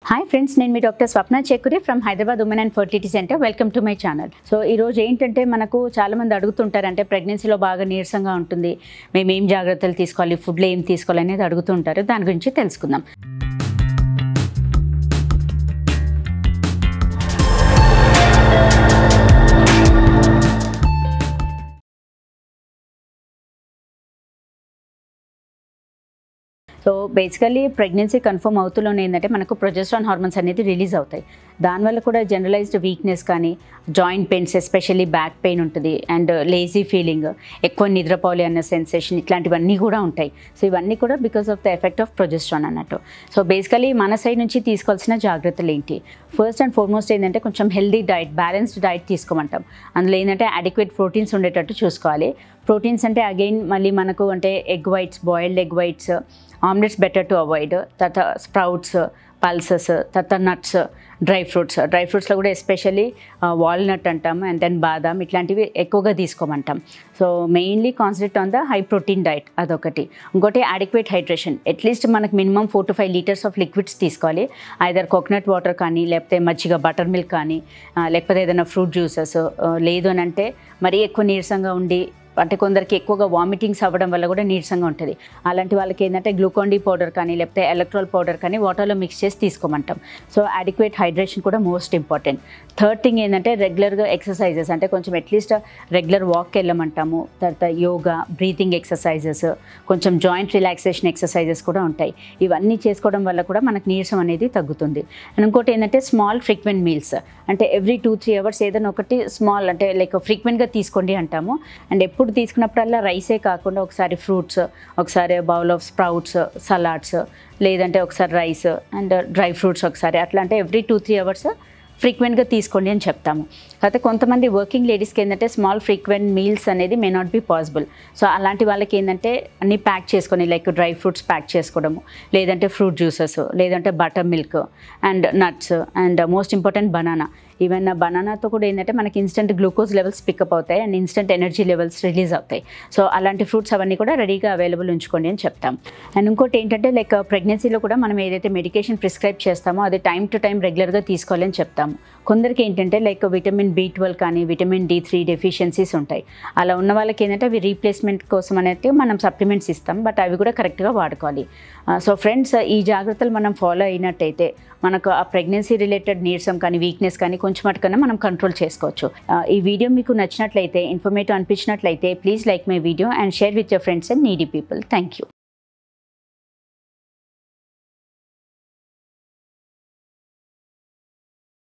Hi friends, నేను మీ doctor Swapna Chekkuri from Hyderabad women and fertility centre. Welcome to my channel. So ఈరోజు ఏంటంటే మనకు చాలామంది అడుగుతుంటారు, అంటే ప్రెగ్నెన్సీలో బాగా నీరసంగా ఉంటుంది, మేము ఏం జాగ్రత్తలు తీసుకోవాలి, ఫుడ్లో ఏం తీసుకోవాలి అనేది అడుగుతుంటారు. దాని గురించి తెలుసుకుందాం. సో బేసికల్లీ ప్రెగ్నెన్సీ కన్ఫర్మ్ అవుతులోనే ఏంటంటే మనకు ప్రొజెస్ట్రాన్ హార్మోన్స్ అనేది రిలీజ్ అవుతాయి. దానివల్ల కూడా జనరలైజ్డ్ వీక్నెస్ కానీ, joint pains, especially back pain ఉంటుంది, అండ్ లేజీ ఫీలింగ్, ఎక్కువ నిద్రపోవాలి అన్న సెన్సేషన్, ఇట్లాంటివన్నీ కూడా ఉంటాయి. సో ఇవన్నీ కూడా because of the effect of progesterone అన్నట్టు. సో బేసికలీ మన సైడ్ నుంచి తీసుకోవాల్సిన జాగ్రత్తలు ఏంటి? ఫస్ట్ అండ్ ఫార్మోస్ట్ ఏంటంటే కొంచెం హెల్దీ డైట్, బ్యాలెన్స్డ్ డైట్ తీసుకోమంటాం. అందులో ఏంటంటే అడిక్వేట్ ప్రోటీన్స్ ఉండేటట్టు చూసుకోవాలి. ప్రోటీన్స్ అంటే అగైన్ మళ్ళీ మనకు అంటే egg whites, boiled egg whites, omelettes better to avoid, తర్వాత స్ప్రౌట్స్, పల్సెస్, తర్వాత నట్స్, డ్రై ఫ్రూట్స్లో కూడా ఎస్పెషల్లీ వాల్నట్ అంటాం, అండ్ దెన్ బాదాం, ఇట్లాంటివి ఎక్కువగా తీసుకోమంటాం. So mainly concentrate on the high protein diet, అదొకటి. ఇంకోటి అడిక్వేట్ హైడ్రేషన్, అట్లీస్ట్ మనకు minimum 4 to 5 litres of liquids తీసుకోవాలి. ఐదర్ కోకోనట్ వాటర్ కానీ, లేకపోతే మజ్జిగ, బటర్ మిల్క్ కానీ, లేకపోతే ఏదైనా ఫ్రూట్ జ్యూసెస్. లేదు అని అంటే మరీ ఎక్కువ నీరసంగా ఉండి, అంటే కొందరికి ఎక్కువగా వామిటింగ్స్ అవ్వడం వల్ల కూడా నీరసంగా ఉంటుంది. అలాంటి వాళ్ళకి ఏంటంటే గ్లూకాన్ డి పౌడర్ కానీ, లేకపోతే ఎలక్ట్రాల్ పౌడర్ కానీ వాటర్లో మిక్స్ చేసి తీసుకోమంటాం. సో అడిక్వేట్ హైడ్రేషన్ కూడా మోస్ట్ ఇంపార్టెంట్. థర్డ్ థింగ్ ఏంటంటే రెగ్యులర్గా ఎక్సర్సైజెస్, అంటే కొంచెం అట్లీస్ట్ రెగ్యులర్ వాక్ వెళ్ళమంటాము. తర్వాత యోగా, బ్రీతింగ్ ఎక్సర్సైజెస్, కొంచెం జాయింట్ రిలాక్సేషన్ ఎక్సర్సైజెస్ కూడా ఉంటాయి. ఇవన్నీ చేసుకోవడం వల్ల కూడా మనకు నీరసం అనేది తగ్గుతుంది. అండ్ ఇంకోటి ఏంటంటే స్మాల్ ఫ్రీక్వెంట్ మీల్స్, అంటే ఎవ్రీ 2-3 అవర్స్ ఏదైనా ఒకటి స్మాల్, అంటే లైక్ ఫ్రీక్వెంట్గా తీసుకోండి అంటాము. అండ్ ఎప్పుడు తీసుకున్నప్పుడల్లా రైసే కాకుండా ఒకసారి ఫ్రూట్స్, ఒకసారి బౌల్ ఆఫ్ స్ప్రౌట్స్, సలాడ్స్, లేదంటే ఒకసారి రైస్ అండ్ డ్రై ఫ్రూట్స్ ఒకసారి, అట్లా అంటే ఎవ్రీ 2-3 అవర్స్ ఫ్రీక్వెంట్గా తీసుకోండి అని చెప్తాము. కాకపోతే కొంతమంది వర్కింగ్ లేడీస్కి ఏంటంటే స్మాల్ ఫ్రీక్వెంట్ మీల్స్ అనేది may not be possible. So అలాంటి వాళ్ళకి ఏంటంటే అన్నీ ప్యాక్ చేసుకొని, లైక్ డ్రై ఫ్రూట్స్ ప్యాక్ చేసుకోవడము, లేదంటే ఫ్రూట్ జ్యూసెస్, లేదంటే buttermilk and nuts, and most important banana. Even బనానాతో కూడా ఏంటంటే మనకి ఇన్స్టెంట్ గ్లూకోజ్ లెవెల్స్ పికప్ అవుతాయి and instant energy levels release అవుతాయి. సో అలాంటి ఫ్రూట్స్ అవన్నీ కూడా రెడీగా అవైలబుల్ ఉంచుకోండి అని చెప్తాం. అండ్ ఇంకోటి ఏంటంటే లైక్ ప్రెగ్నెన్సీలో కూడా మనం ఏదైతే మెడికేషన్ ప్రిస్క్రైబ్ చేస్తామో అది టైం టు టైం రెగ్యులర్గా తీసుకోవాలని చెప్తాము. కొందరికి ఏంటంటే లైక్ విటమిన్ B12 కానీ, విటమిన్ D3 డెఫిషియన్సీస్ ఉంటాయి. అలా ఉన్న వాళ్ళకి ఏంటంటే అవి రీప్లేస్మెంట్ కోసం అనేది మనం సప్లిమెంట్స్ ఇస్తాం, బట్ అవి కూడా కరెక్ట్గా వాడుకోవాలి. సో ఫ్రెండ్స్, ఈ జాగ్రత్తలు మనం ఫాలో అయినట్టయితే మనకు ఆ ప్రెగ్నెన్సీ రిలేటెడ్ నీరసం కానీ, వీక్నెస్ కానీ కొంచెం మటుకన్నా మనం కంట్రోల్ చేసుకోవచ్చు. ఈ వీడియో మీకు నచ్చినట్లయితే, ఇన్ఫర్మేటివ్ అనిపించినట్లయితే please like my video and share with your friends and needy people. Thank you.